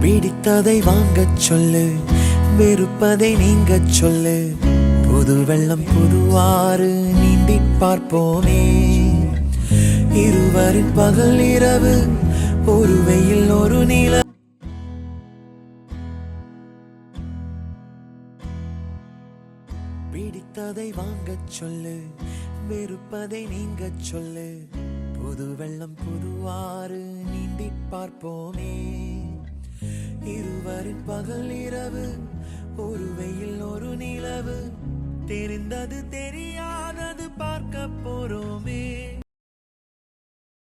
பிடித்ததை வாங்கச் சொல்லு, வெறுப்பதை நீங்கச் சொல்லு. புது வெள்ளம் புதுவாறு நீந்தி பார்ப்போமே. இருவரின் பகல் இரவு, ஒரு வெயில் ஒரு நில. பிடித்ததை வாங்கச் சொல்லு, வெறுப்பதை நீங்கச் சொல்லு. புது வெள்ளம் புதுவாறு நீந்தி பார்ப்போமே. இருவரின் பகல் இரவு, ஒரு வெயில் ஒரு நிலவு. தெரிந்தது தெரியாதது பார்க்க போறோமே.